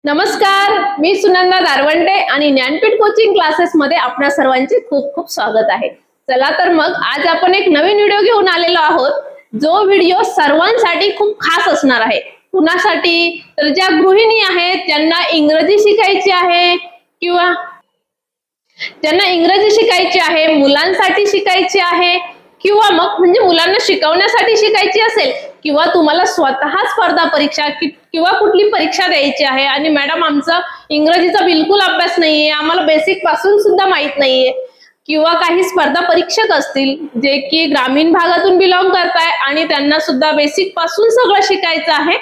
नमस्कार, मी सुनंदा दारवंडे आणि Jnanpith coaching classes मध्ये आपल्या सर्वांचे खूप खूप स्वागत आहे। चला तर मग आज आपण एक नवीन व्हिडिओ घेऊन आलेलो आहोत, जो व्हिडिओ सर्वांसाठी खूप खास असणार आहे। कुणासाठी तर ज्या गृहिणी आहेत ज्यांना इंग्रजी शिकायची आहे किंवा ज्यांना इंग्रजी शिकायची आहे, मुलांसाठी शिकायची आहे किंवा मग म्हणजे मुलांना शिकवण्यासाठी शिकायची असेल किंवा तुम्हाला स्वतः स्पर्धा परीक्षा किंवा कुठली परीक्षा द्यायची आहे आणि मॅडम आमचा इंग्रजीचा बिलकुल अभ्यास नाहीये, आम्हाला बेसिक पासून सुद्धा माहित नाहीये किंवा काही स्पर्धा परीक्षक असतील जे की ग्रामीण भागातून बिलॉंग करताय आणि त्यांना सुद्धा बेसिक पासून सगळं शिकायचं आहे,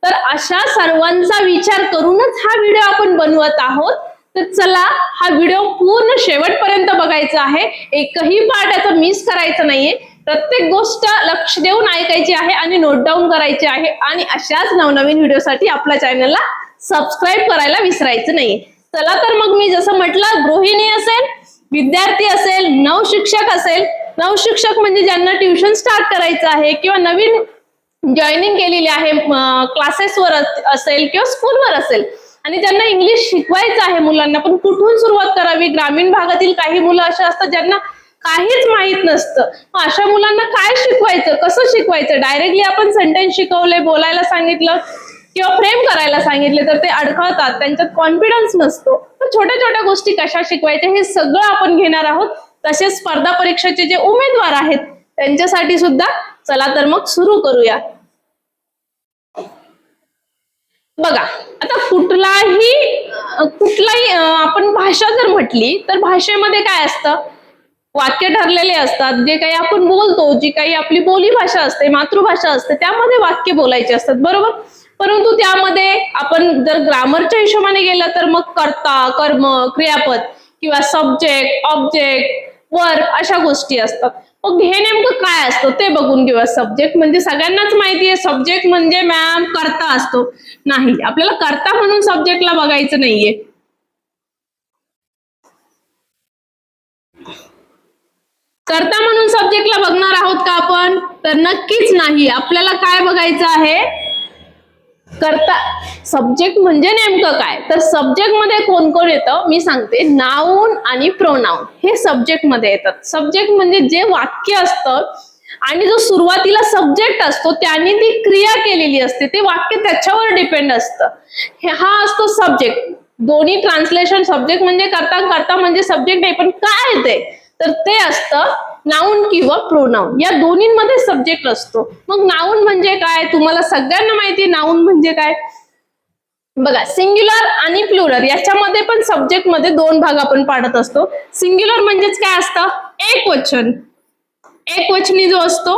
तर अशा सर्वांचा विचार करूनच हा व्हिडिओ आपण बनवत आहोत। तर चला हा व्हिडिओ पूर्ण शेवटपर्यंत बघायचा आहे, एकही पार्ट याचा मिस करायचा नाहीये, प्रत्येक गोष्ट लक्ष देऊन ऐकायची आहे आणि नोट डाऊन करायची आहे आणि अशाच नवनवीन व्हिडिओसाठी आपल्या चॅनलला सबस्क्राइब करायला विसरायचं नाहीये। चला तर मग मी जसं म्हटलं, गृहिणी असेल, विद्यार्थी असेल, नवशिक्षक असेल, नवशिक्षक म्हणजे ज्यांना ट्युशन स्टार्ट करायचं आहे किंवा नवीन जॉईनिंग केलेली आहे क्लासेसवर असेल किंवा स्कूलवर असेल आणि ज्यांना इंग्लिश शिकवायचं आहे मुलांना, पण कुठून सुरुवात करावी। ग्रामीण भागातील काही मुलं अशा असतात ज्यांना काहीच माहित नसतं, अशा मुलांना काय शिकवायचं, कसं शिकवायचं। डायरेक्टली आपण सेंटेन्स शिकवले, बोलायला सांगितलं किंवा फ्रेम करायला सांगितले तर ते अडखळतात, त्यांच्यात कॉन्फिडन्स नसतो। तर छोट्या छोट्या गोष्टी कशा शिकवायच्या हे सगळं आपण घेणार आहोत। तसेच स्पर्धा परीक्षेचे जे उमेदवार आहेत त्यांच्यासाठी सुद्धा। चला तर मग सुरू करूया। बघा, आता कुठलाही आपण भाषा जर म्हटली तर भाषेमध्ये काय असतं, वाक्य ठरलेले असतात। जे काही आपण बोलतो, जी काही आपली बोली भाषा असते, मातृभाषा असते, त्यामध्ये वाक्य बोलायचे असतात, बरोबर। परंतु त्यामध्ये आपण जर ग्रामरच्या हिशोबाने गेलं तर मग कर्ता, कर्म, क्रियापद किंवा सब्जेक्ट, ऑब्जेक्ट, वर्ब अशा गोष्टी असतात। मग हे नेमकं काय असतं ते बघून घेऊया। सब्जेक्ट म्हणजे सगळ्यांनाच माहिती आहे, सब्जेक्ट म्हणजे मॅम कर्ता असतो। नाही, आपल्याला कर्ता म्हणून सब्जेक्टला बघायचं नाहीये। कर्ता म्हणून सब्जेक्टला बघणार आहोत का आपण, तर नक्कीच नाही। आपल्याला काय बघायचं आहे, कर्ता सब्जेक्ट म्हणजे नेमकं काय, तर सब्जेक्ट मध्ये कोण कोण येतं मी सांगते। नाउन आणि प्रोनाउन हे सब्जेक्ट मध्ये येतात। सब्जेक्ट म्हणजे जे वाक्य असतं आणि जो सुरुवातीला सब्जेक्ट असतो त्याने ती क्रिया केलेली असते, ते वाक्य त्याच्यावर डिपेंड असतं, हा असतो सब्जेक्ट। दोन्ही ट्रान्सलेशन, सब्जेक्ट म्हणजे कर्ता, कर्ता म्हणजे सब्जेक्ट आहे, पण काय ते, तर ते असतं नाउन किंवा प्रोनाउन, या दोन्हींमध्ये सब्जेक्ट असतो। मग नाउन म्हणजे काय, तुम्हाला सगळ्यांना माहिती आहे नाउन म्हणजे काय। बघा, सिंग्युलर आणि प्लुरल याच्यामध्ये पण सब्जेक्ट मध्ये दोन भाग आपण पाडत असतो। सिंग्युलर म्हणजेच काय असतं, एक वचन, एक वचनी जो असतो,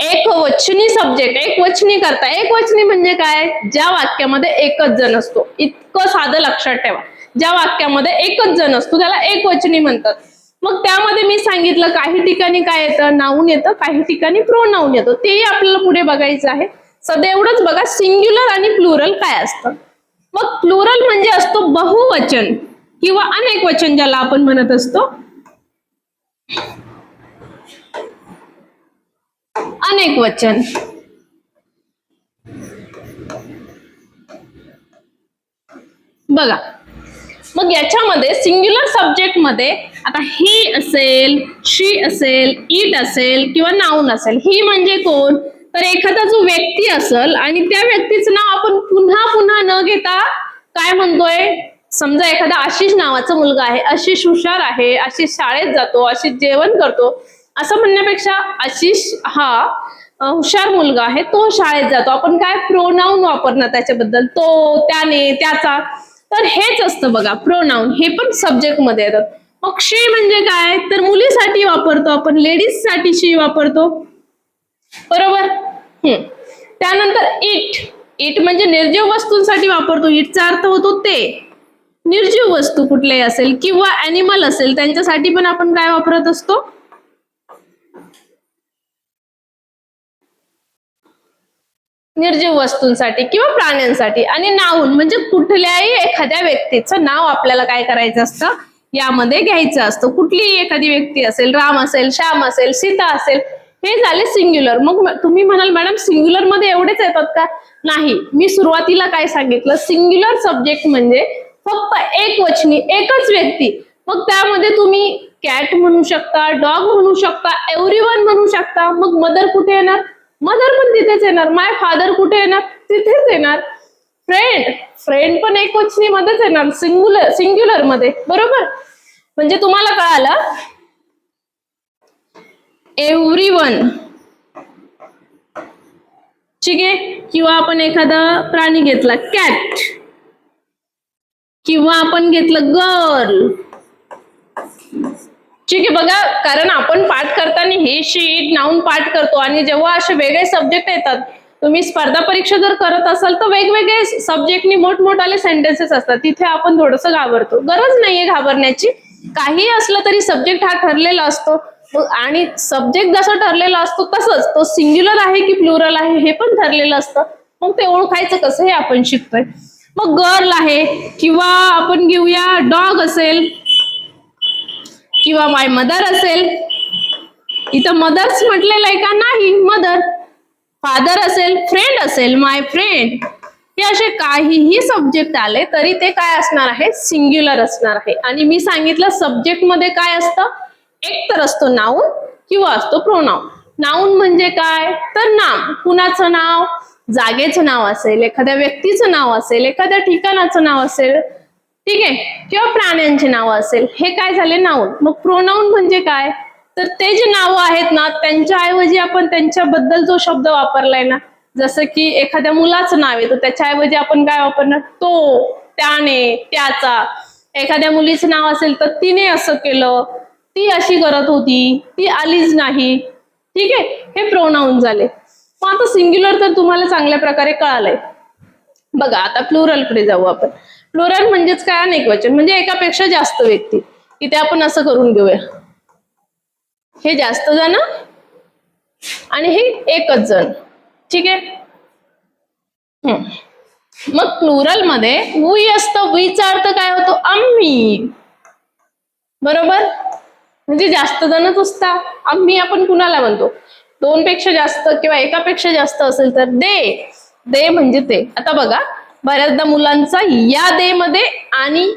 एक वचनी सब्जेक्ट, एक वचनी कर्ता। एक वचनी म्हणजे काय, ज्या वाक्यामध्ये एकच जण असतो, इतकं साधं लक्षात ठेवा। ज्या वाक्यामध्ये एकच जण असतो त्याला एक वचनी म्हणतात। मग त्यामध्ये मी सांगितलं काही ठिकाणी काय येतं, नाउन येतं, काही ठिकाणी प्रोनाउन येतो, तेही आपल्याला पुढे बघायचं आहे। सध्या एवढंच बघा, सिंग्युलर आणि प्लुरल काय असतं। मग प्लुरल म्हणजे असतो बहुवचन किंवा अनेक वचन, ज्याला आपण म्हणत असतो अनेक वचन। बघा, मग याच्यामध्ये सिंग्युलर सब्जेक्ट मध्ये आता ही असेल, शी असेल, इट असेल किंवा नाउन असेल। ही म्हणजे कोण, तर एखादा जो व्यक्ती असेल आणि त्या व्यक्तीचं नाव आपण पुन्हा पुन्हा न घेता काय म्हणतोय, समजा एखादा आशिष नावाचा मुलगा आहे, आशिष हुशार आहे, आशिष शाळेत जातो, आशिष जेवण करतो, असं म्हणण्यापेक्षा आशिष हा हुशार मुलगा आहे, तो शाळेत जातो, आपण काय प्रोनाउन वापरणार त्याच्याबद्दल, तो, त्याने, त्याचा। तर हेच असतं बघा प्रोनाउन, हे पण सब्जेक्ट मध्ये येतात। मग शी म्हणजे काय, तर मुलीसाठी वापरतो आपण, लेडीज साठी शी वापरतो, बरोबर। त्यानंतर इट, इट म्हणजे निर्जीव वस्तूंसाठी वापरतो, इटचा अर्थ होतो ते निर्जीव वस्तू कुठलेही असेल किंवा ऍनिमल असेल त्यांच्यासाठी पण आपण काय वापरत असतो, निर्जीव वस्तूंसाठी किंवा प्राण्यांसाठी। आणि नाउन म्हणजे कुठल्याही एखाद्या व्यक्तीचं नाव आपल्याला काय करायचं असतं, यामध्ये घ्यायचं असतं। कुठलीही एखादी व्यक्ती असेल, राम असेल, श्याम असेल, सीता असेल, हे झाले सिंग्युलर. मग तुम्ही म्हणाल मॅडम सिंग्युलर मध्ये एवढेच येतात का? नाही, मी सुरुवातीला काय सांगितलं, सिंग्युलर सब्जेक्ट म्हणजे फक्त एक वचनी, एकच व्यक्ती. मग त्यामध्ये तुम्ही कॅट म्हणू शकता, डॉग म्हणू शकता, एव्हरीवन म्हणू शकता. मग मदर कुठे येणार? मदर पण तिथेच येणार. माय फादर कुठे येणार? तिथेच येणार. फ्रेंड, फ्रेंड पण एक वचनी मध्येच येणार, सिंग्युलर मध्ये. बरोबर? म्हणजे तुम्हाला कळालं एव्हरीवन. ठीक आहे. किंवा आपण एखादा प्राणी घेतला कॅट, किंवा आपण घेतलं गर्ल. ठीक आहे. बघा, कारण आपण पाठ करताना हे शीट नाऊन पाठ करतो आणि जेव्हा असे वेगळे सब्जेक्ट येतात, तुम्ही स्पर्धा परीक्षा जर करत असाल तर वेगवेगळे सब्जेक्टनी मोठमोठाले सेंटेन्सेस असतात, तिथे आपण थोडंसं घाबरतो. गरज नाहीये घाबरण्याची. काही असलं तरी सब्जेक्ट हा ठरलेला असतो आणि सब्जेक्ट जसा ठरलेला असतो तसंच तो सिंग्युलर आहे की प्लुरल आहे हे पण ठरलेलं असतं. मग ते ओळखायचं कसं हे आपण शिकतोय. मग गर्ल आहे, किंवा आपण घेऊया डॉग असेल, किंवा माय मदर असेल. इथं मदर्स म्हटलेलं आहे का? नाही, मदर. फादर असेल, फ्रेंड असेल, माय फ्रेंड. हे असे काहीही सब्जेक्ट आले तरी ते काय असणार आहे? सिंग्युलर असणार आहे. आणि मी सांगितलं सब्जेक्ट मध्ये काय असतं? एक तर असतो नाऊन किंवा असतो प्रोनाऊन. नाऊन म्हणजे काय? तर नाम, कुणाचं नाव, जागेचं नाव असेल, एखाद्या व्यक्तीचं नाव असेल, एखाद्या ठिकाणाचं नाव असेल, ठीक आहे, किंवा प्राण्यांचे नाव असेल, हे काय झाले नाऊन. मग प्रोनाऊन म्हणजे काय? तर ते जे नावं आहेत ना त्यांच्या ऐवजी आपण त्यांच्याबद्दल जो शब्द वापरलाय ना, जसं की एखाद्या मुलाचं नाव आहे तर त्याच्याऐवजी आपण काय वापरणार? तो, त्याने, त्याचा. एखाद्या मुलीचं नाव असेल तर तिने असं केलं, ती अशी करत होती, ती आलीच नाही. ठीक आहे, हे प्रोनाऊन झाले. मग आता सिंग्युलर तर तुम्हाला चांगल्या प्रकारे कळालंय. बघा, आता प्लुरल कडे जाऊ आपण. प्लुरल म्हणजेच काय? अनेक वचन, म्हणजे एकापेक्षा जास्त व्यक्ती. इथे आपण असं करून घेऊया, हे जास्त जण आणि हे एकच जण. ठीक आहे. मग प्लुरल मध्ये वी असतं. वीचा अर्थ काय होतो? आम्ही. बरोबर? म्हणजे जास्त जणच असतात. आम्ही आपण कुणाला म्हणतो? दोन पेक्षा जास्त किंवा एकापेक्षा जास्त असेल तर दे. दे म्हणजे ते. आता बघा, बऱ्याचदा मुलांचा या दे मध्ये आणि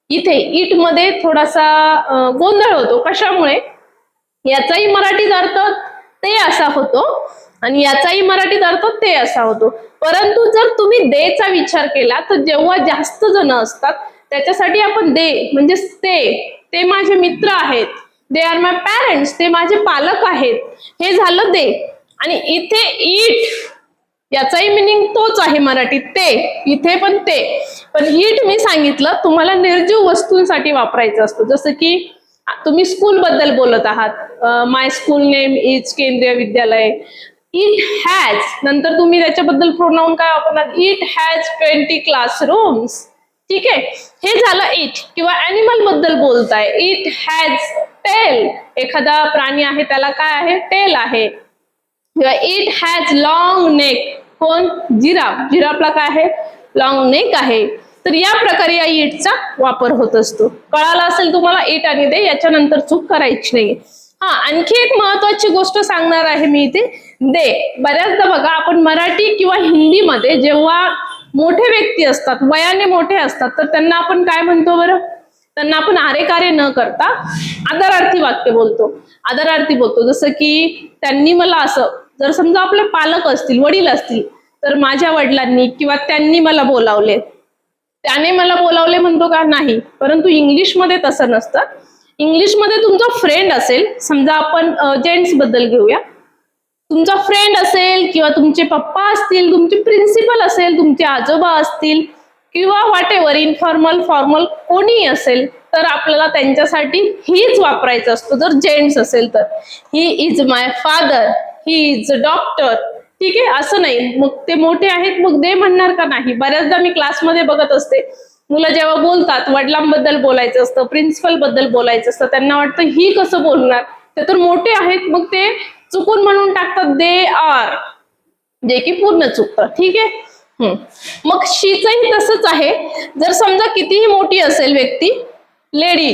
इथे इट मध्ये थोडासा गोंधळ होतो. कशामुळे? याचाही मराठीत अर्थ ते असा होतो आणि याचाही मराठीत अर्थ ते असा होतो. परंतु जर तुम्ही देचा विचार केला तर जेव्हा जास्त जण असतात त्याच्यासाठी आपण दे म्हणजे ते माझे मित्र आहेत, दे आर माय पॅरेंट्स, ते माझे पालक आहेत, हे झालं दे. आणि इथे इट याचाही मिनिंग तोच आहे मराठीत ते, इथे पण ते. पण इट मी सांगितलं तुम्हाला निर्जीव वस्तूंसाठी वापरायचं असतं. जसं की तुम्ही स्कूल बद्दल बोलत आहात, माय स्कूल नेम इज केंद्रीय विद्यालय. इट हॅज, नंतर तुम्ही त्याच्याबद्दल प्रोनाउन काय वापरणार? It has 20 classrooms. ठीक आहे, हे झालं इट. किंवा ॲनिमल बद्दल बोलताय, इट हॅज टेल. एखादा प्राणी आहे त्याला काय आहे? टेल आहे. किंवा इट हॅज लॉंग नेक. कोण? जिराफ. जिराफला काय आहे? लॉंग नेक आहे. तर या प्रकारे या इटचा वापर होत असतो. कळाला असेल तुम्हाला इट आणि दे, याच्यानंतर चूक करायची नाही. हा, आणखी एक महत्वाची गोष्ट सांगणार आहे मी इथे. दे, बऱ्याचदा बघा आपण मराठी किंवा हिंदीमध्ये जेव्हा मोठे व्यक्ती असतात, वयाने मोठे असतात, तर त्यांना आपण काय म्हणतो बरं? त्यांना आपण आरे कार्य न करता आदरार्थी वाक्य बोलतो. आदरार्थी बोलतो. जसं की त्यांनी मला असं, जर समजा आपले पालक असतील, वडील असतील, तर माझ्या वडिलांनी किंवा त्यांनी मला बोलावले, त्याने मला बोलावले म्हणतो का? नाही. परंतु इंग्लिशमध्ये तसं नसतं. इंग्लिशमध्ये तुमचा फ्रेंड असेल, समजा आपण जेंट्स बद्दल घेऊया, तुमचा फ्रेंड असेल किंवा तुमचे पप्पा असतील, तुमचे प्रिन्सिपल असेल, तुमचे आजोबा असतील किंवा व्हॉट एव्हर इनफॉर्मल फॉर्मल कोणी असेल, तर आपल्याला त्यांच्यासाठी हीच वापरायचं असतो. जर जेंट्स असेल तर he is my father, he is a doctor. ठीक आहे, असं नाही. मग ते मोठे आहेत मग दे म्हणणार का? नाही. बऱ्याचदा मी क्लासमध्ये बघत असते, मुलं जेव्हा बोलतात, वडिलांबद्दल बोलायचं असतं, प्रिन्सिपल बद्दल बोलायचं असतं, त्यांना वाटतं ही कसं बोलणार, ते तर मोठे आहेत, मग ते चुकून म्हणून टाकतात दे आर, जे की पूर्ण चुकतं. ठीक आहे. मग शीचंही तसंच आहे. जर समजा कितीही मोठी असेल व्यक्ती, लेडी,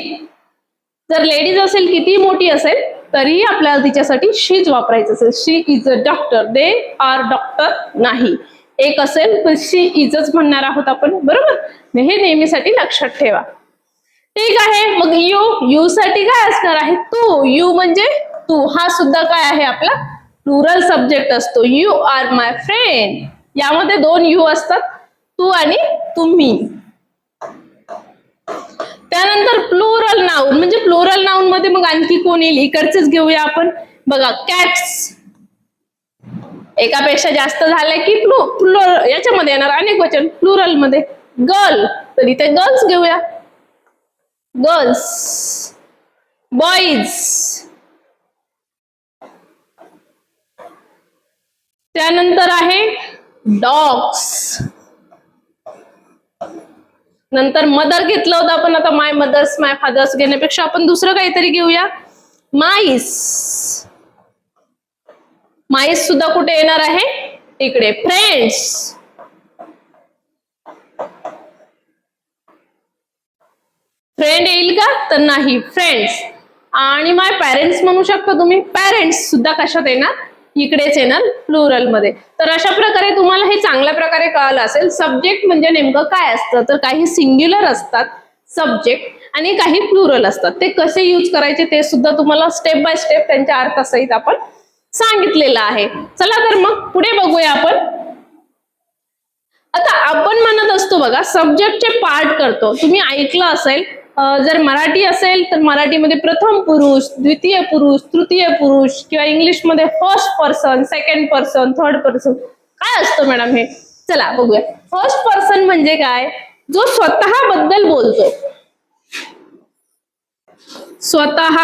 जर लेडीज असेल कितीही मोठी असेल तरीही आपल्याला तिच्यासाठी शीच वापरायचं असेल. She is a doctor, they are doctor नाही. एक असेल तर शी इजच म्हणणार आहोत आपण, बरोबर. हे नेहमीसाठी लक्षात ठेवा. ठीक आहे. मग यू, यू साठी काय असणार आहे? तू. यू म्हणजे तू. हा सुद्धा काय आहे आपला प्लुरल सब्जेक्ट असतो. You are my friend. यामध्ये दोन यू असतात, तू आणि तुम्ही. त्यानंतर प्लुरल नाउन म्हणजे प्लुरल नाउन मध्ये मग आणखी कोण येईल? इकडचेच घेऊया आपण. बघा, कॅट्स. एकापेक्षा जास्त झाले की प्लुरल याच्यामध्ये येणार अनेक वचन प्लुरल मध्ये. गर्ल, तर इथे गर्ल्स घेऊया. गर्ल्स. बॉईज. त्यानंतर आहे डॉग्स. नंतर मदर घेतलं होतं आपण, आता माय मदर्स, माय फादर्स घेण्यापेक्षा आपण दुसरं काहीतरी घेऊया. माईस. माईस सुद्धा कुठे येणार आहे? इकडे. फ्रेंड्स. फ्रेंड येईल का? तर नाही, फ्रेंड्स. आणि माय पॅरेंट्स म्हणू शकता तुम्ही. पॅरेंट्स सुद्धा कशात येणार? इकडेच येणार, प्लुरल मध्ये. तर अशा प्रकारे तुम्हाला हे चांगल्या प्रकारे कळलं असेल सब्जेक्ट म्हणजे नेमकं काय असतं. तर काही सिंग्युलर असतात सब्जेक्ट आणि काही प्लुरल असतात. ते कसे यूज करायचे ते सुद्धा तुम्हाला स्टेप बाय स्टेप त्यांच्या अर्थासहित आपण सांगितलेलं आहे. चला तर मग पुढे बघूया आपण. आता आपण म्हणत असतो बघा, सब्जेक्टचे पार्ट करतो. तुम्ही ऐकलं असेल, जर मराठी असेल तर मराठीमध्ये प्रथम पुरुष, द्वितीय पुरुष, तृतीय पुरुष, किंवा इंग्लिशमध्ये first person, second person, third person. काय असतं मॅडम हे? चला बघूया. फर्स्ट पर्सन म्हणजे काय? जो स्वतः बद्दल बोलतो. स्वतः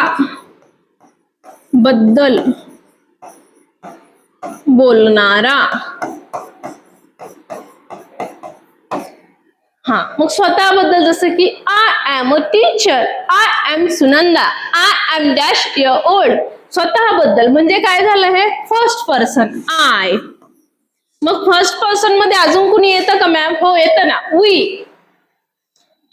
बद्दल बोलणारा. हा, मग स्वतःबद्दल जसं की I am a teacher, I am Sunanda, I am dash year old. स्वतःबद्दल म्हणजे काय झालं? हे फर्स्ट पर्सन आय. मग फर्स्ट पर्सन मध्ये अजून कोणी येतं का मॅम? हो, येतं ना, वी.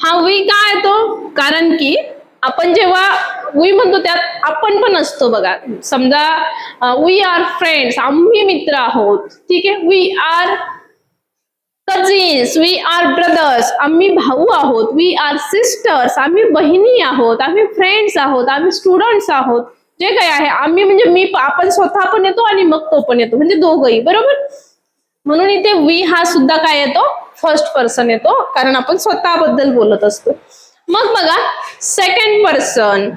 हा वी का येतो? कारण की आपण जेव्हा वी म्हणतो त्यात आपण पण असतो बघा. समजा वी आर फ्रेंड्स, आम्ही मित्र आहोत. ठीक आहे. We are cousins, we are brothers, आम्ही भाऊ आहोत. वी आर सिस्टर्स, आम्ही बहिणी आहोत. आम्ही फ्रेंड्स आहोत. आम्ही स्टुडंट्स आहोत. जे काही आहे आम्ही म्हणजे मी, आपण स्वतः पण येतो आणि मग तो पण येतो, म्हणजे दोघंही, बरोबर. म्हणून इथे वी हा सुद्धा काय येतो? फर्स्ट पर्सन येतो, कारण आपण स्वतःबद्दल बोलत असतो. मग बघा, सेकंड पर्सन.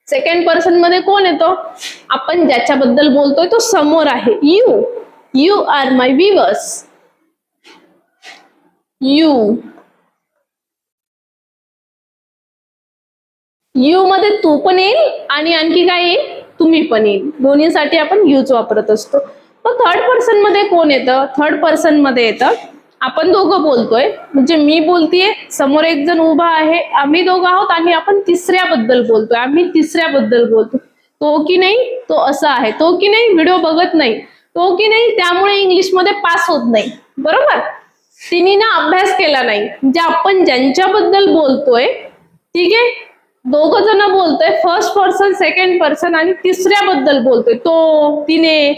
सेकंड पर्सन मध्ये कोण येतो? आपण ज्याच्याबद्दल बोलतोय तो समोर आहे. You. You are my viewers. You. You मध्ये तू पण येईल आणि आणखी काय येईल? तुम्ही पण येईल. दोन्हीसाठी आपण यूज वापरत असतो. मग थर्ड पर्सन मध्ये कोण येतं? थर्ड पर्सन मध्ये येतं आपण दोघं बोलतोय, म्हणजे मी बोलतेय, समोर एक जण उभा आहे, आम्ही दोघं आहोत आणि आपण तिसऱ्याबद्दल बोलतोय. आम्ही तिसऱ्याबद्दल बोलतो. तो की नाही, तो असा आहे. तो की नाही, व्हिडिओ बघत नाही. तो की नाही, त्यामुळे इंग्लिश मध्ये पास होत नाही. बरोबर. तिने ना अभ्यास केला नाही. म्हणजे आपण ज्यांच्याबद्दल बोलतोय, ठीक आहे, दोघं जण बोलतोय, फर्स्ट पर्सन, सेकंड पर्सन आणि तिसऱ्याबद्दल बोलतोय. तो, तिने,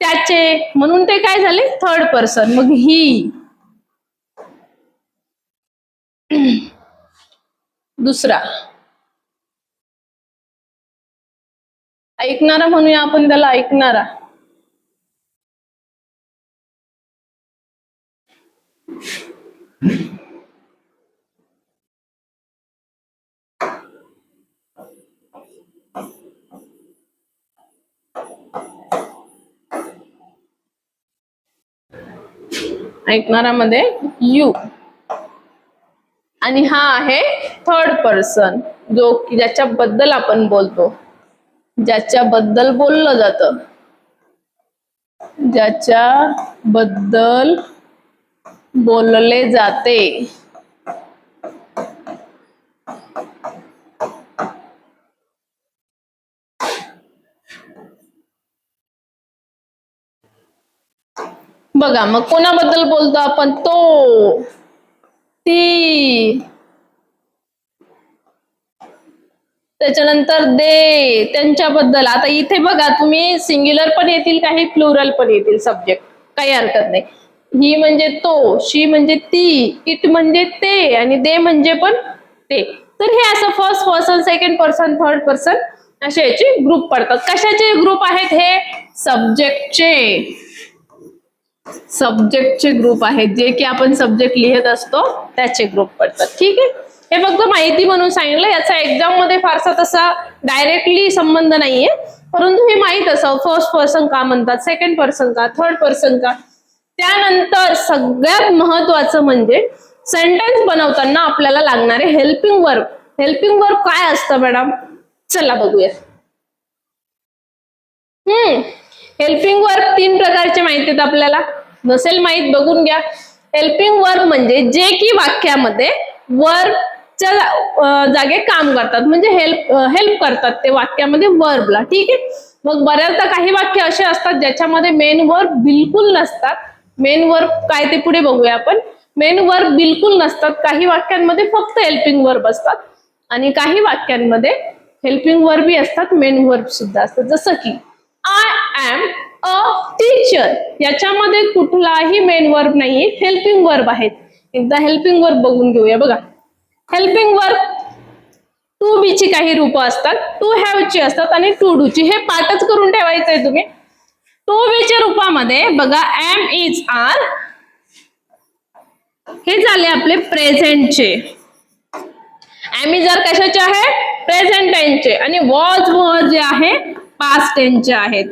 त्याचे, म्हणून ते काय झाले? Third person. मग ही. दुसरा. ऐकणारा म्हणूया आपण त्याला, ऐकणारा. ऐकणारामध्ये यू. आणि हा आहे थर्ड पर्सन, जो ज्याच्याबद्दल आपण बोलतो, ज्याच्याबद्दल बोललं जातं, ज्याच्याबद्दल बोलले जाते. बघा, मग कोणाबद्दल बोलतो आपण? तो, ती, त्याच्यानंतर दे, त्यांच्याबद्दल. आता इथे बघा तुम्ही सिंग्युलर पण येतील काही, प्लुरल पण येतील सब्जेक्ट, काही हरकत नाही. ही म्हणजे तो, शी म्हणजे ती, इट म्हणजे ते, आणि दे म्हणजे पण ते. तर हे असं first person, second person, third person असे याचे ग्रुप पडतात. कशाचे ग्रुप आहेत हे? सब्जेक्टचे ग्रुप आहेत, जे की आपण सब्जेक्ट लिहित असतो त्याचे ग्रुप पडतात. ठीक आहे, हे फक्त माहिती म्हणून सांगितलं. याचा एक्झाम मध्ये फारसा तसा डायरेक्टली संबंध नाहीये, परंतु हे माहित असावं फर्स्ट पर्सन का म्हणतात, सेकंड पर्सन का, थर्ड पर्सन का. त्यानंतर सगळ्यात महत्वाचं म्हणजे सेंटेन्स बनवताना आपल्याला लागणारे हेल्पिंग वर्ब. हेल्पिंग वर्ब काय असतं मॅडम? चला बघूया. हेल्पिंग वर्ब 3 प्रकारचे माहिती आहेत आपल्याला. नसेल माहित बघून घ्या. हेल्पिंग वर्ब म्हणजे जे की वाक्यामध्ये वर्बच्या जागे काम करतात, म्हणजे हेल्प करतात ते वाक्यामध्ये वर्बला. ठीक आहे, मग बऱ्याचदा काही वाक्य असे असतात ज्याच्यामध्ये मेन वर्ब बिलकुल नसतात. मेन वर्ब काय ते पुढे बघूया आपण. मेन वर्ब बिलकुल नसतात. काही वाक्यांमध्ये फक्त हेल्पिंग वर्ब असतात आणि काही वाक्यांमध्ये हेल्पिंग वर्बही असतात, मेन वर्ब सुद्धा असतात. जसं की आय एम अ टीचर, याच्यामध्ये कुठलाही मेन वर्ब नाही, हेल्पिंग वर्ब आहेत. एकदा हेल्पिंग वर्ब बघून घेऊया. बघा, हेल्पिंग वर्ब टू बी ची काही रूप असतात, टू हॅव ची असतात आणि टू डू ची. हे पाठच करून ठेवायचंय तुम्ही. टू बी च्या रूपामध्ये बघा एम, इज, आर हे झाले आपले प्रेझेंटचे. एम, इज, आर कशाचे आहे? प्रेझेंट टेन्सचे. आणि वॉज, वर जे आहे पास्ट टेन्सचे आहेत.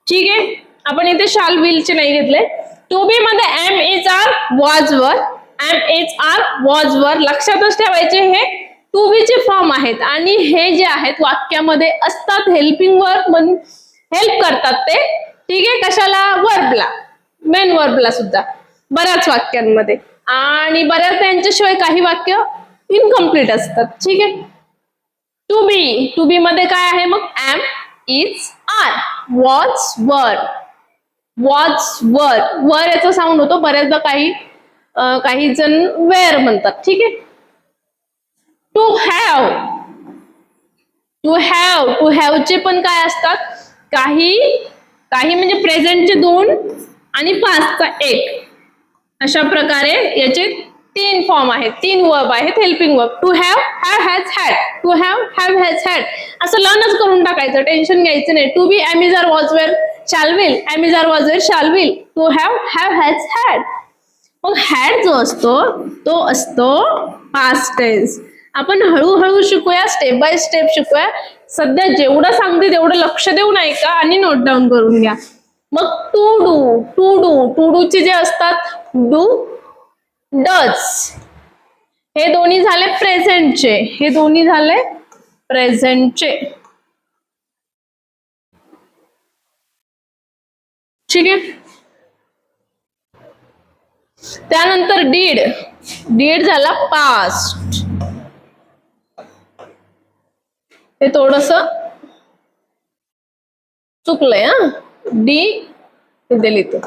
ठीक आहे, आपण इथे शाल विल चे नाही घेतले. टू बी मध्ये एम, इज, आर, वॉज, वर, एम, इज, आर, वॉज, वर लक्षातच ठेवायचे. हे टू बी चे फॉर्म आहेत आणि हे जे आहेत वाक्यामध्ये असतात हेल्पिंग वर्ब म्हणून हेल्प करतात ते. ठीक आहे, कशाला? वर्बला, मेन वर्बला सुद्धा बऱ्याच वाक्यांमध्ये. आणि बऱ्याच त्यांच्याशिवाय काही वाक्य इनकम्प्लीट असतात. ठीक आहे, टू बी मध्ये काय आहे मग? एम, इज, आर, वॉज, वर, वॉज, वर. वर याचा साऊंड होतो बऱ्याचदा, काही जण वेअर म्हणतात. ठीक आहे, टू हॅव, टू हॅव चे पण काय असतात? काही म्हणजे प्रेझेंटचे 2 आणि पास्टचा 1 अशा प्रकारे याचे 3 फॉर्म आहेत, 3 वर्ब आहेत helping verb. To have, have, has, had. To have, have, has, had असं लर्नच करून टाकायचं, टेन्शन घ्यायचं नाही. To be, am, is, are, was, were, shall will. Am, is, are, was, were, shall will. To have, have, has, had. मग had जो असतो तो असतो पास्ट टेन्स. आपण हळूहळू शिकूया, स्टेप बाय स्टेप शिकूया. सध्या जेवढं सांगते तेवढं लक्ष देऊन ऐका आणि नोट डाऊन करून घ्या. मग टू डू चे जे असतात डू, डज, हे दोन्ही झाले प्रेझेंटचे. हे दोन्ही झाले प्रेझेंटचे. ठीक आहे, त्यानंतर डीड झाला पास्ट. हे थोडस चुकलंय. डी लिहितो,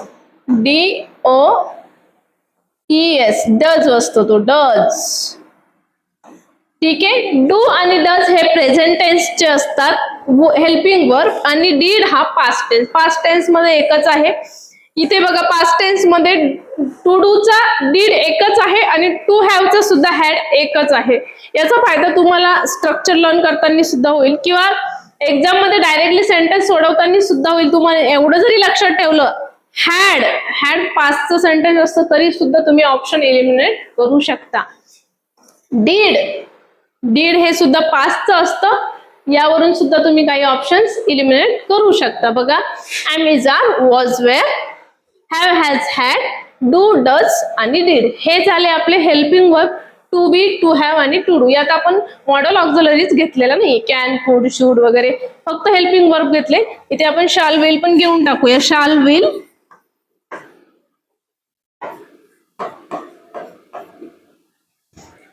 DOES, डज असतो तो, डज. ठीक आहे, डू आणि डज हे प्रेझेंट टेन्सचे असतात हेल्पिंग वर्ब, आणि डीड हा पास्ट टेन्स. पास्ट टेन्स मध्ये एकच आहे. इथे बघा पास्ट टेन्स मध्ये टू डू चा डीड एकच आहे आणि टू हॅव चा सुद्धा हॅड एकच आहे. याचा फायदा तुम्हाला स्ट्रक्चर लर्न करताना सुद्धा होईल किंवा एक्झाम मध्ये डायरेक्टली सेंटेन्स सोडवताना सुद्धा होईल. तुम्हाला एवढं जरी लक्षात ठेवलं, हॅड पास्टचं सेंटेन्स असतं तरी सुद्धा तुम्ही ऑप्शन एलिमिनेट करू शकता. डीड हे सुद्धा पास्टचं असतं, यावरून सुद्धा तुम्ही काही ऑप्शन्स इलिमिनेट करू शकता. बघा, am, is, are, was, were, have, has, had, do, does आणि डीड हे झाले आपले helping verb. To be, to have आणि टू डू. यात आपण मॉडेल ऑक्झिलरीज घेतलेला नाही, कॅन, कुड, शुड वगैरे, फक्त हेल्पिंग वर्ब घेतले. इथे आपण शाल विल पण घेऊन टाकूया. शाल विल,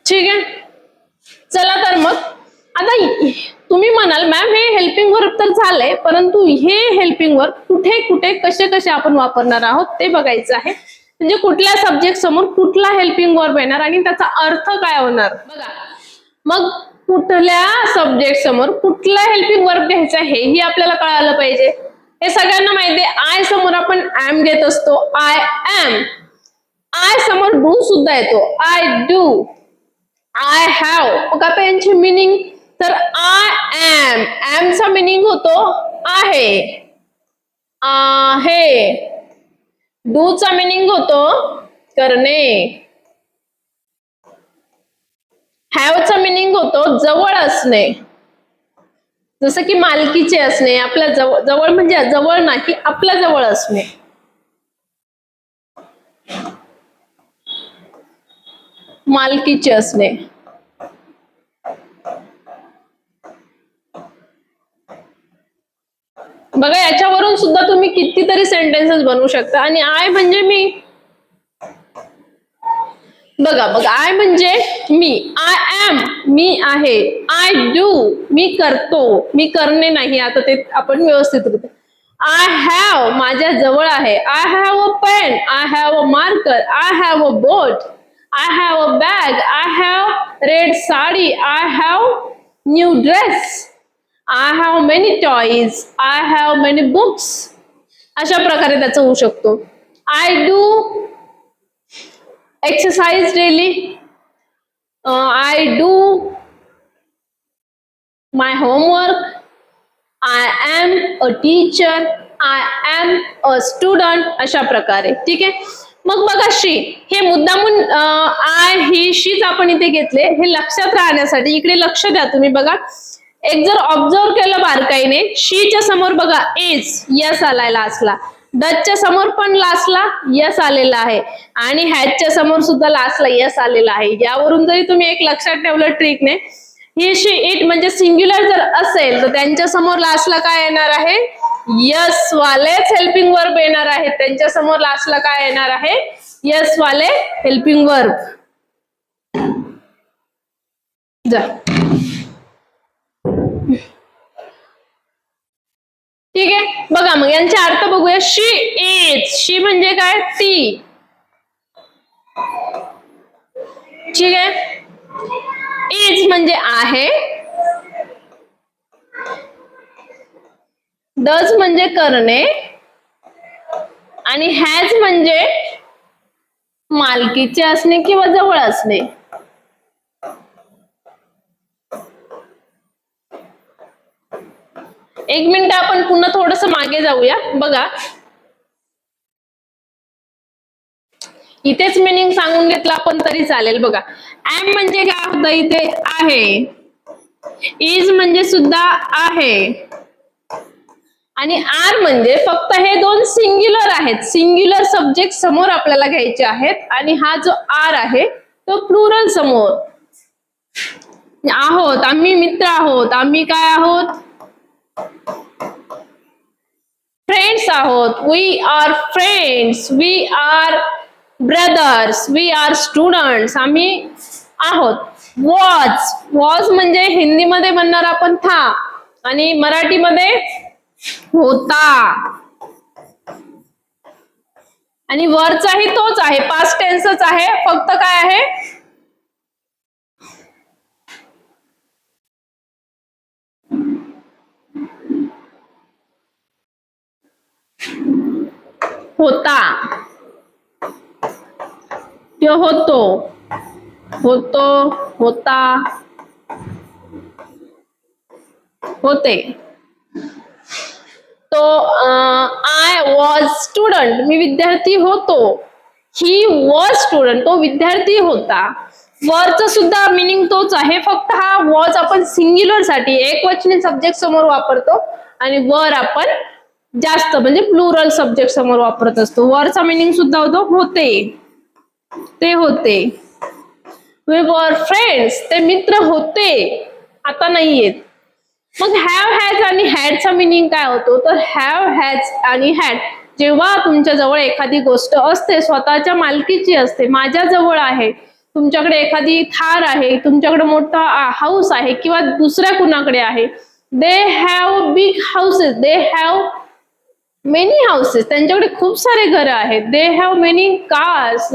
ठीक आहे. चला तर मग आता तुम्ही म्हणाल मॅम हे हेल्पिंग वर्ब तर झालंय, परंतु हे हेल्पिंग वर्ब कुठे कुठे कसे आपण वापरणार आहोत ते बघायचं आहे. म्हणजे कुठल्या सब्जेक्ट समोर कुठला हेल्पिंग वर्ब येणार आणि त्याचा अर्थ काय होणार. बघा, मग कुठल्या सब्जेक्ट समोर कुठला हेल्पिंग वर्ब घ्यायचा हेही आपल्याला कळालं पाहिजे. हे सगळ्यांना माहिती आहे. आय समोर आपण एम घेत असतो. I am. आय समोर डू सुद्धा येतो. I do. I have. मग आता यांची मिनिंग तर आय एम. एमचा मिनिंग होतो आहे. आहे. डूचा मिनिंग होतो करणे. हॅवचा मिनिंग होतो जवळ असणे. जसं की मालकीचे असणे. आपल्या जवळ म्हणजे जवळ नाही, आपल्या जवळ असणे. मालकीचे असणे. बघा याच्यावरून सुद्धा तुम्ही कितीतरी सेंटेन्सेस बनवू शकता. आणि आय म्हणजे मी. बघा आय म्हणजे मी. आय एम मी आहे. आय डू मी करतो. मी करणे नाही, आता ते आपण व्यवस्थित करतो. आय हॅव माझ्या जवळ आहे. I have a pen. I have a marker. I have a boat. I have a bag. I have red sari. I have new dress. I have many toys. I have many books. अशा प्रकारे त्याचं होऊ शकतो. I do exercise daily. I do my homework. I am a teacher. I am a student. अशा प्रकारे. ठीक आहे. मग बघा शी. हे मुद्दामून आय ही शीच आपण इथे घेतले. हे लक्षात राहण्यासाठी इकडे लक्ष द्या तुम्ही. बघा एक जर ऑब्झर्व केलं बारकाईने, शीच्या समोर बघा इज यस आलाय लास्टला. डचच्या समोर पण लास्टला यस आलेला आहे. आणि हॅजच्या समोर सुद्धा लास्टला यस आलेला आहे. यावरून जरी तुम्ही एक लक्षात ठेवलं ट्रिकने, ही शी इट म्हणजे सिंग्युलर जर असेल तर त्यांच्या समोर लास्टला काय येणार आहे? यस वालेच हेल्पिंग वर्ब येणार आहे. त्यांच्या समोर लास्टला काय येणार आहे? यस वाले हेल्पिंग वर्ब. जा. ठीक आहे. बघा मग यांचे अर्थ बघूया. शी इज. शी म्हणजे काय? ती. ठीक आहे. इज म्हणजे आहे. डज म्हणजे करणे. आणि हॅज म्हणजे मालकीचे असणे किंवा जवळ असणे. एक मिनिट आपण पुन्हा थोडस मागे जाऊया. बघा इथेच मिनिंग सांगून घेतलं आपण तरी चालेल. बघा एम म्हणजे काय होतं इथे? आहे. इज म्हणजे सुद्धा आहे. आणि आर म्हणजे फक्त हे दोन सिंग्युलर आहेत. सिंग्युलर सब्जेक्ट समोर आपल्याला घ्यायचे आहेत. आणि हा जो आर आहे तो प्लुरल समोर. आहोत आम्ही मित्र आहोत. आम्ही काय आहोत? फ्रेंड्स आहोत. We are friends. We are brothers. We are students. आम्ही आहोत. वॉज. वॉज म्हणजे हिंदीमध्ये म्हणणार आपण था. आणि मराठीमध्ये होता. आणि वरचाही तोच आहे. पास्ट टेन्सच आहे. फक्त काय आहे? होता. किंवा होतो. होतो. होता. होते. तो आय वॉज स्टुडंट. मी विद्यार्थी होतो. He was student. तो विद्यार्थी होता. वरचा सुद्धा मिनिंग तोच आहे. फक्त हा वॉज आपण सिंग्युलर साठी एकवचनी सब्जेक्ट समोर वापरतो. आणि वर आपण जास्त म्हणजे प्लुरल सब्जेक्ट समोर वापरत असतो. वरचा मिनिंग सुद्धा होतो होते. ते होते. We were friends. ते मित्र होते. आता नाहीयेत. मग हॅव हॅज आणि हॅडचा मिनिंग काय होतो? तर हॅव हॅज आणि हॅड जेव्हा तुमच्या जवळ एखादी गोष्ट असते स्वतःच्या मालकीची असते. माझ्या जवळ आहे. तुमच्याकडे एखादी थार आहे. तुमच्याकडे मोठा हाऊस आहे किंवा दुसऱ्या कुणाकडे आहे. They have big houses. They have many houses. त्यांच्याकडे खूप सारे घर आहेत. दे हॅव मेनी कार्स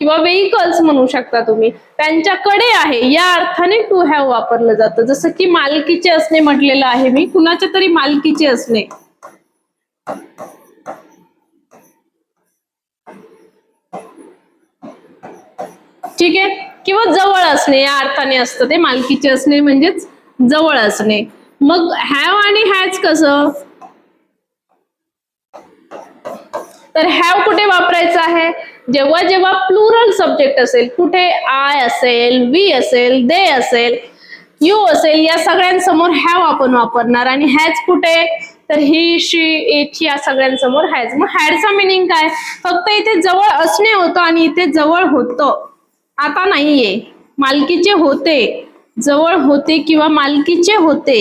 किंवा व्हेइकल्स म्हणू शकता तुम्ही, त्यांच्याकडे आहे या अर्थाने टू हॅव वापरलं जातं. जसं की मालकीचे असणे म्हटलेलं आहे मी, कुणाच्या तरी मालकीचे असणे. ठीक आहे, किंवा जवळ असणे या अर्थाने असतं ते. मालकीचे असणे म्हणजेच जवळ असणे. मग हॅव आणि हॅज कसं, तर हॅव कुठे वापरायचं आहे, जेव्हा जेव्हा प्लुरल सब्जेक्ट असेल, कुठे आय असेल, वी असेल, दे असेल, यू असेल, या सगळ्यांसमोर हॅव आपण वापरणार. आणि हॅज कुठे, तर ही, शी, इट या सगळ्यांसमोर हॅज. मग हॅडचा मिनिंग काय, फक्त इथे जवळ असणे होतं आणि इथे जवळ होतं, आता नाहीये. मालकीचे होते, जवळ होते किंवा मालकीचे होते.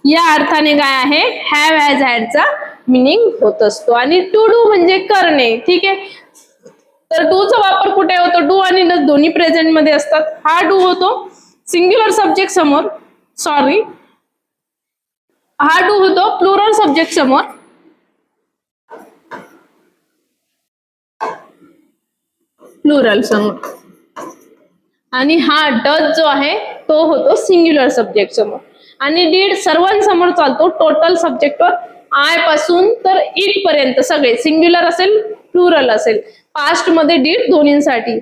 या अर्थाने काय आहे, हॅव हॅज हॅडचा मिनिंग होत असतो. आणि टू डू म्हणजे करणे. ठीक आहे, तर डू चा वापर कुठे होतो, डू आणि दोन्ही प्रेझेंट मध्ये असतात. हा डू होतो सिंग्युलर सब्जेक्ट समोर, सॉरी, हा डू होतो प्लुरल सब्जेक्ट समोर, प्लुरल समोर. आणि हा डज जो आहे तो होतो सिंग्युलर सब्जेक्ट समोर. आणि डीड सर्वांसमोर चालतो टोटल सब्जेक्टवर, आय पासून तर इट पर्यंत सगळे, सिंग्युलर असेल प्लुरल असेल. पास्ट मध्ये डीड दोन्हींसाठी,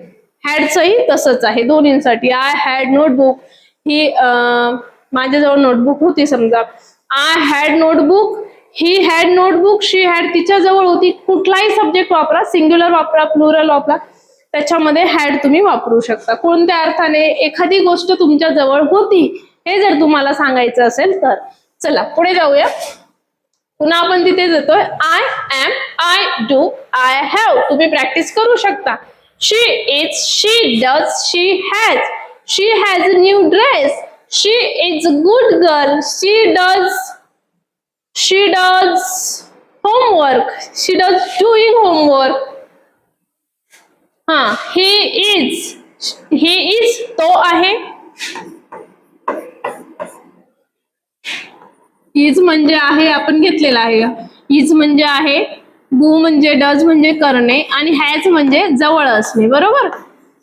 हॅडचंही तसंच आहे दोन्हींसाठी. आय हॅड नोटबुक, ही माझ्याजवळ नोटबुक होती समजा, I had notebook, he had notebook, she had तिच्याजवळ होती. कुठलाही सब्जेक्ट वापरा, सिंग्युलर वापरा, प्लुरल वापरा, त्याच्यामध्ये हॅड तुम्ही वापरू शकता. कोणत्या अर्थाने, एखादी गोष्ट तुमच्या जवळ होती हे जर तुम्हाला सांगायचं असेल तर. चला पुढे जाऊया. पुन्हा आपण तिथे जातोय, I am, I do, I have. तुम्ही प्रॅक्टिस करू शकता. She is, she does, she has a new dress, she is a good girl, she does homework, she does doing homework. हा, ही इज तो आहे. इज म्हणजे आहे, आपण घेतलेला आहे. इज म्हणजे आहे, डू म्हणजे, डज म्हणजे करणे, आणि हॅज म्हणजे जवळ असणे. बरोबर,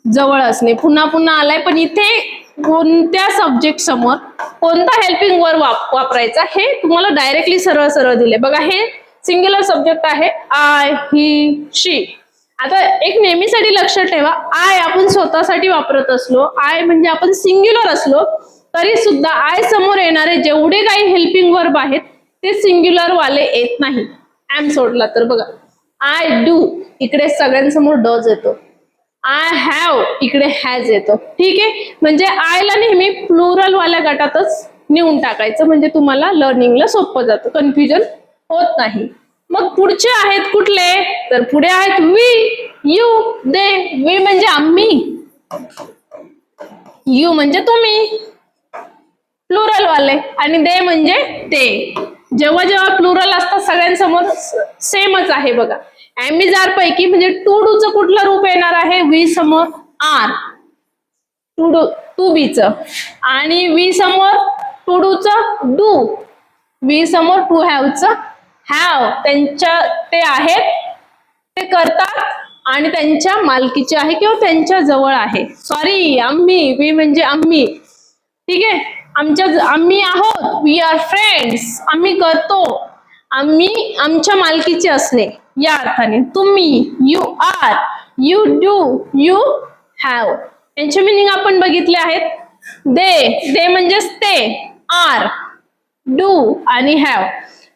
जवळ असणे पुन्हा पुन्हा आलाय. पण इथे कोणत्या सब्जेक्ट समोर कोणता हेल्पिंग वर्ब वापरायचा हे तुम्हाला डायरेक्टली सरळ सरळ दिले. बघा, हे सिंग्युलर सब्जेक्ट आहे, आय, ही, शी. आता एक नेहमीसाठी लक्षात ठेवा, आय आपण स्वतःसाठी वापरत असलो, आय म्हणजे आपण सिंग्युलर असलो तरी सुद्धा आय समोर येणारे जेवढे काही हेल्पिंग वर्ब आहेत ते सिंग्युलर वाले येत नाही, एम सोडला तर. बघा, आय डू इकडे सगळ्यांसमोर डज येतो, आय हॅव इकडे हॅज येतो. ठीक आहे, म्हणजे आयला नेहमी प्लुरल वाल्या गटातच नेऊन टाकायचं, म्हणजे तुम्हाला लर्निंगला सोपं जातं, कन्फ्युजन होत नाही. मग पुढचे आहेत कुठले, तर पुढे आहेत वी, यू, दे. वी म्हणजे आम्ही, यू म्हणजे तुम्ही, प्लुरल वाले, आणि दे म्हणजे ते. जेव्हा जेव्हा प्लुरल असतात सगळ्यांसमोर सेमच आहे. बघा, एम इज आर पैकी म्हणजे टू डू चं कुठलं रूप येणार आहे, वी समोर आर, टू बी च, आणि वी समोर टू डू चं डू, वी समोर टू हॅव च हॅव. त्यांच्या ते आहेत, ते करतात, आणि त्यांच्या मालकीचे आहे किंवा त्यांच्या जवळ आहे. सॉरी, आम्ही, वी म्हणजे आम्ही. ठीक आहे, आम्ही आहोत, वी आर फ्रेंड्स, आम्ही करतो, आम्ही आमच्या मालकीचे असणे या अर्थाने. तुम्ही, you are, you do, you have. यांचे मिनिंग आपण बघितले आहेत. दे म्हणजेच ते, आर, डू आणि हॅव.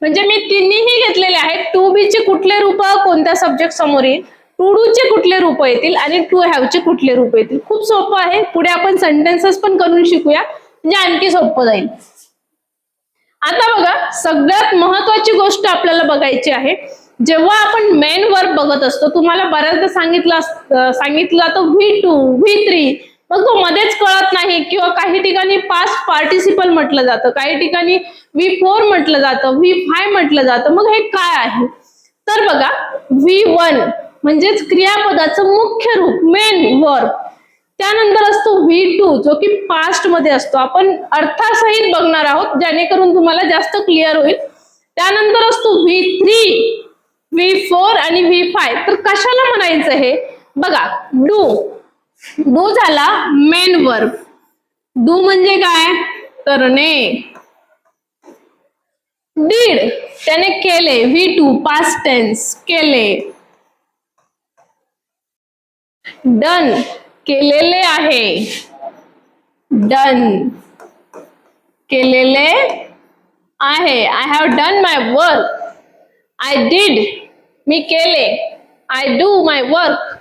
म्हणजे मी तिन्हीही घेतलेले आहेत. टू बी चे कुठले रूप कोणत्या सब्जेक्ट समोर येईल, टू डू चे कुठले रूप येतील, आणि टू हॅव चे कुठले रूप येतील. खूप सोपं आहे. पुढे आपण सेंटेन्सेस पण करून शिकूया, म्हणजे आणखी सोपं जाईल. आता बघा, सगळ्यात महत्वाची गोष्ट आपल्याला बघायची आहे. जेव्हा आपण मेन वर्ब बघत असतो, तुम्हाला बऱ्याचदा सांगितलं जातं V2, V3, मग तो मध्येच कळत नाही, किंवा काही ठिकाणी पास्ट पार्टिसिपल म्हटलं जातं, काही ठिकाणी V4 म्हटलं जातं, V5 म्हटलं जातं. मग हे काय आहे, तर बघा, V1 म्हणजेच क्रियापदाचं मुख्य रूप, मेन वर्ब. त्यानंतर असतो V2 जो की पास्ट मध्ये असतो, आपण अर्थासहित बघणार आहोत जेणेकरून तुम्हाला जास्त क्लिअर होईल. त्यानंतर असतो V3 V4 आणि V5. तर कशाला म्हणायचं हे बघा. डू झाला मेन वर्ब. डू म्हणजे काय? करणे. डीड त्याने केले. V2 पास्ट टेन्स केले. डन केलेले आहे. डन केलेले आहे. I have done my work. I did मी केले. I do my work.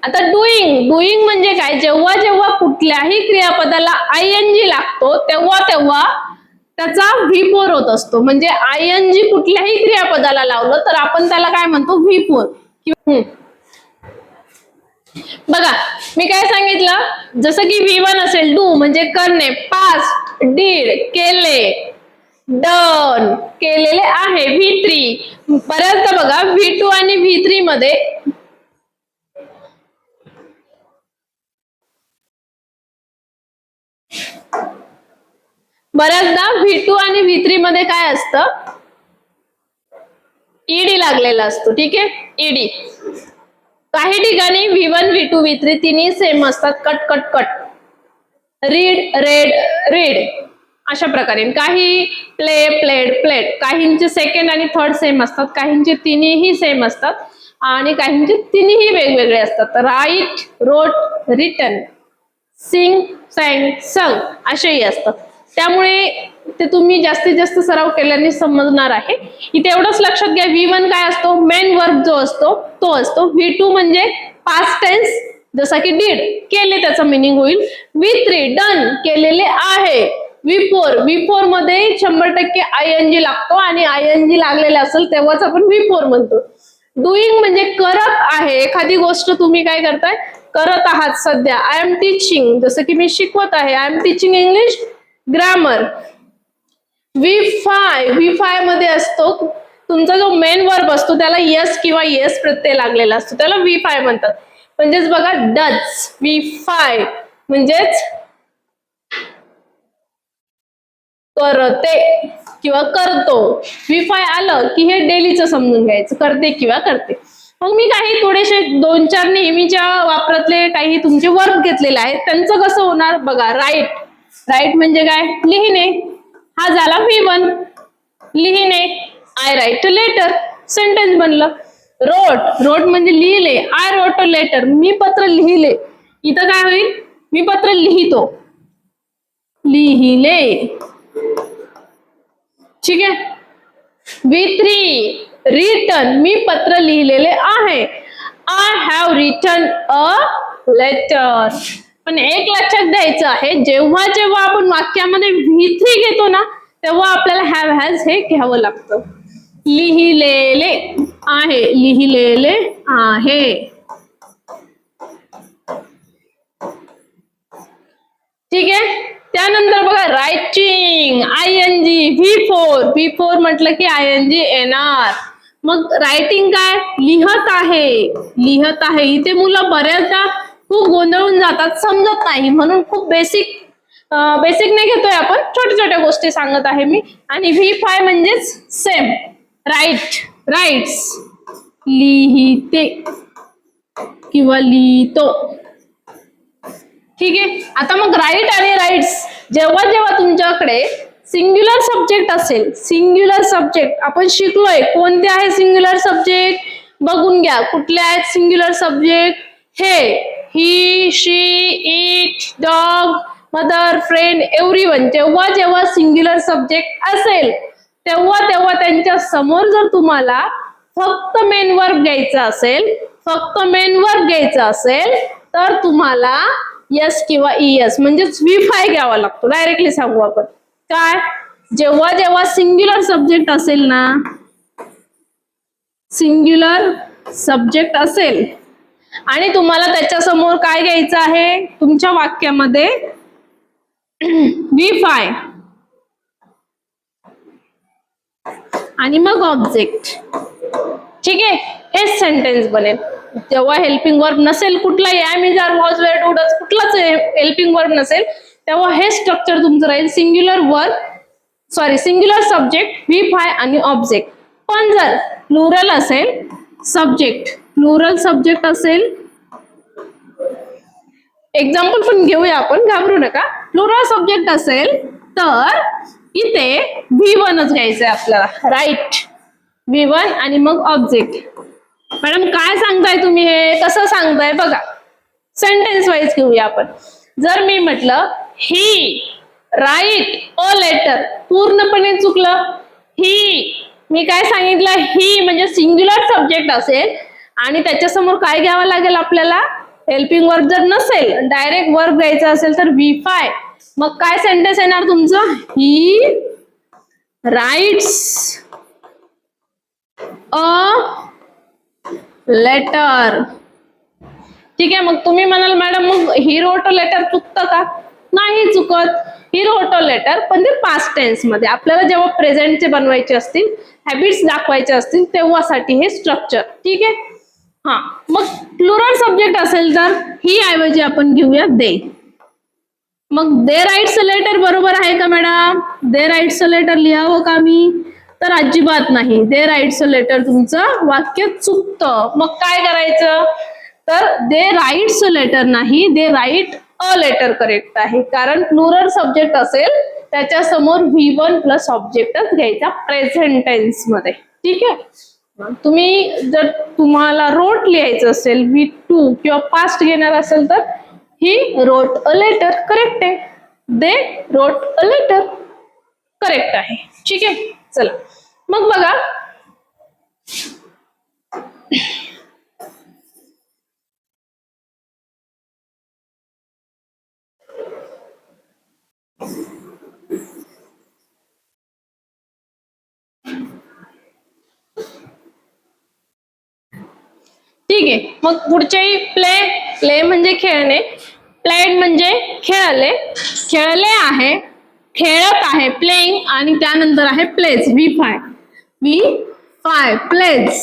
आता डुईंग म्हणजे काय? जेव्हा जेव्हा कुठल्याही क्रियापदाला ING लागतो तेव्हा तेव्हा त्याचा V4 होत असतो. म्हणजे ING कुठल्याही क्रियापदाला लावलं तर आपण त्याला काय म्हणतो? V4. बघा मी काय सांगितलं, जसं की V1 असेल डू म्हणजे करणे, पास्ट डीड केले, डन केलेले आहे. V3 बऱ्याचदा बघा V2 आणि V3 मध्ये V2 आणि V3 मध्ये काय असतं? ईडी लागलेला असतो. ठीक आहे, ईडी. काही ठिकाणी V1 V2 V3 तिन्ही सेम असतात. Cut cut cut. Read red read अशा प्रकारे. काही प्ले प्लेड प्लेड. काहींचे सेकंड आणि थर्ड सेम असतात. काहींचे तिन्हीही सेम असतात आणि काहींचे तिन्हीही वेगवेगळे असतात. Write wrote return, Singh sang संग असेही असतात. त्यामुळे ते तुम्ही जास्तीत जास्त सराव केल्याने समजणार आहे. इथे एवढंच लक्षात घ्या, V1 काय असतो? मेन वर्ब जो असतो तो असतो. V2 म्हणजे पास्ट टेन्स जसा की डीड केले त्याचा मिनिंग होईल. V3 डन केलेले आहे. V4 मध्ये 100% ING लागतो आणि ING लागलेले असेल तेव्हाच आपण V4 म्हणतो. डुईंग म्हणजे करत आहे. एखादी गोष्ट तुम्ही काय करताय? करत आहात सध्या. आय एम टीचिंग जसं की मी शिकवत आहे. I am teaching English grammar. V5 मध्ये असतो तुमचा जो मेन वर्ब असतो त्याला यस किंवा येस प्रत्यय लागलेला असतो, त्याला V5 म्हणतात. म्हणजेच बघा डज. V5 म्हणजेच करते किंवा करतो. V5 आलं की हे डेलीचं समजून घ्यायचं, करते किंवा करते. मग मी काही थोडेसे 2-4 नेहमीच्या वापरातले काही तुमचे वर्ब घेतलेले आहेत. त्यांचं कसं होणार बघा. राईट म्हणजे काय? लिहिणे. हा झाला V1 लिहिणे. I write a letter sentence बनलं. रोट म्हणजे लिहिले. आय रोट अ लेटर मी पत्र लिहिले. इथं काय होईल? मी पत्र लिहितो. लिहिले. ठीक आहे. V3 रिटन मी पत्र लिहिलेले आहे. I have written a letter. पण एक लक्षात द्यायचं आहे, जेव्हा जेव्हा आपण वाक्यामध्ये V3 घेतो ना तेव्हा आपल्याला हॅव हॅज हे घ्यावं लागतं. लिहिलेले आहे. लिहिलेले आहे. ठीक आहे. त्यानंतर बघा रायटिंग ING. V4 म्हटलं की ING येणार. मग रायटिंग काय? लिहत आहे. इथे मुलं बऱ्याचदा खूप गोंधळून जातात, समजत नाही. म्हणून खूप बेसिक नाही घेतोय आपण, छोट्या छोट्या गोष्टी सांगत आहे मी. आणि V5 म्हणजेच सेम. राईट्स लिहिते किंवा लिहितो. ठीक आहे. आता मग राईट आणि राईट्स जेव्हा जेव्हा तुमच्याकडे सिंग्युलर सब्जेक्ट असेल, सिंग्युलर सब्जेक्ट आपण शिकलोय कोणते आहे सिंग्युलर सब्जेक्ट बघून घ्या. कुठले आहेत सिंग्युलर सब्जेक्ट? हे, he, she, it, dog, mother, friend, everyone. जेव्हा जेव्हा सिंग्युलर सब्जेक्ट असेल तेव्हा तेव्हा त्यांच्या समोर जर तुम्हाला फक्त मेन वर्ब घ्यायचा असेल तर तुम्हाला यस किंवा ES म्हणजेच V5 घ्यावा लागतो. डायरेक्टली सांगू आपण काय? जेव्हा जेव्हा सिंग्युलर सब्जेक्ट असेल ना, सिंग्युलर सब्जेक्ट असेल आणि तुम्हाला त्याच्या समोर काय घ्यायचं आहे तुमच्या वाक्यामध्ये? V5 आणि मग ऑब्जेक्ट. ठीक आहे. हे सेंटेन्स बनेल. जेव्हा हेल्पिंग वर्ब नसेल, कुठलाही am, is, are, was, were, do, does कुठलाच हेल्पिंग वर्ब नसेल तेव्हा हे स्ट्रक्चर तुमचं राहील. सिंग्युलर सब्जेक्ट V5 आणि ऑब्जेक्ट. पण जर प्लुरल असेल सब्जेक्ट, प्लुरल सब्जेक्ट असेल, एक्झाम्पल पण घेऊया आपण, घाबरू नका. प्लुरल सब्जेक्ट असेल तर इथे V1च घ्यायचंय आपल्याला, राईट. V1 आणि मग ऑब्जेक्ट. मॅडम काय सांगताय तुम्ही, हे कसं सांगताय बघा. सेंटेन्स वाईज घेऊया आपण. जर मी म्हटलं ही राईट अ लेटर, पूर्णपणे चुकलं. ही, मी काय सांगितलं, ही म्हणजे सिंग्युलर सब्जेक्ट असेल आणि त्याच्यासमोर काय घ्यावं लागेल आपल्याला, हेल्पिंग वर्ब. जर नसेल, डायरेक्ट वर्ब घ्यायचा असेल तर V5. मग काय सेंटेन्स येणार तुमचं, ही राईट्स अ लेटर. ठीक आहे. मग तुम्ही म्हणाल मॅडम मग ही रोट अ लेटर चुकतं का? नाही चुकत. ही रोट अ लेटर, पण ते पास्ट टेन्स मध्ये. आपल्याला जेव्हा प्रेझेंटचे बनवायचे असतील, हॅबिट्स दाखवायचे असतील, तेव्हासाठी हे स्ट्रक्चर. ठीक आहे. हा, मग प्लुरल सब्जेक्ट असेल तर ही ऐवजी आपण घेऊया दे. मग दे राईट्स अ लेटर बरोबर आहे का madam? They writes a letter लिहावं का मी? तर अजिबात नाही. दे राईट्स अ लेटर तुमचं वाक्य चुकतं. मग काय करायचं, तर दे राईट्स अ लेटर नाही, दे राईट अ लेटर करेक्ट आहे. कारण प्लुरल सब्जेक्ट असेल त्याच्या समोर V1 प्लस ऑब्जेक्टच घ्यायचा प्रेझेंट टेन्स मध्ये. ठीक आहे. तुम्ही जर तुम्हाला रोट लिहायचं असेल, V2 किंवा पास्ट घेणार असेल तर he wrote a letter correct आहे, they wrote a letter correct आहे. ठीक आहे. चला मग बघा, ठीक आहे. मग पुढचे प्ले. प्ले म्हणजे खेळणे, प्लेड म्हणजे खेळले, खेळले आहे, खेळत आहे, प्लेइंग, आणि त्यानंतर आहे प्लेज, V5. V5 pledge.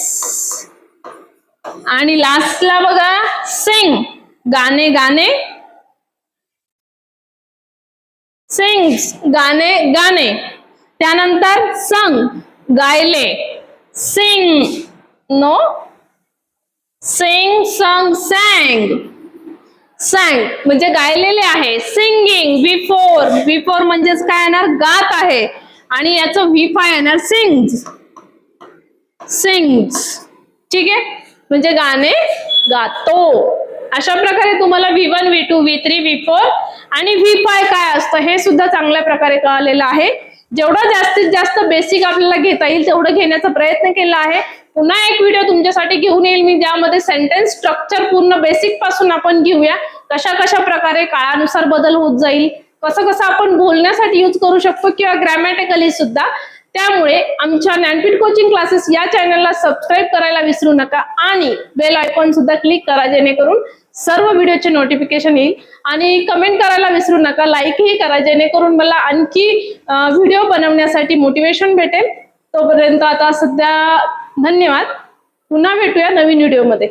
आणि लास्टला बघा सिंग, गाणे गाणे, सिंग्स गाणे गाणे. त्यानंतर संग गायले, सिंग नो, सिंग संग सॅंग. सॅंग म्हणजे गायलेले आहे, सिंगिंग. V4 म्हणजेच काय येणार, गात आहे, आणि याचं V5 येणार सिंग्स, सिंग्स. ठीक आहे. म्हणजे गाणे गातो. अशा प्रकारे तुम्हाला V1, V2, V3, V4 आणि V5 काय असतं हे सुद्धा चांगल्या प्रकारे कळालेलं आहे. जेवढं जास्तीत जास्त बेसिक आपल्याला घेता येईल तेवढं घेण्याचा प्रयत्न केला आहे. पुन्हा एक व्हिडिओ तुमच्यासाठी घेऊन येईल मी, ज्यामध्ये सेंटेन्स स्ट्रक्चर पूर्ण बेसिक पासून आपण घेऊया. कशा कशा प्रकारे काळानुसार बदल होत जाईल, कसं कसं आपण बोलण्यासाठी यूज करू शकतो किंवा ग्रॅमॅटिकली सुद्धा. त्यामुळे आमच्या ज्ञानपीठ कोचिंग क्लासेस या चॅनलला सबस्क्राईब करायला विसरू नका आणि बेल आयकॉन सुद्धा क्लिक करा, जेणेकरून सर्व व्हिडिओचे नोटिफिकेशन येईल. आणि कमेंट करायला विसरू नका, लाईकही करा, जेणेकरून मला आणखी व्हिडिओ बनवण्यासाठी मोटिवेशन भेटेल. तोपर्यंत आता सध्या धन्यवाद. पुन्हा भेटूया नवीन व्हिडिओमध्ये.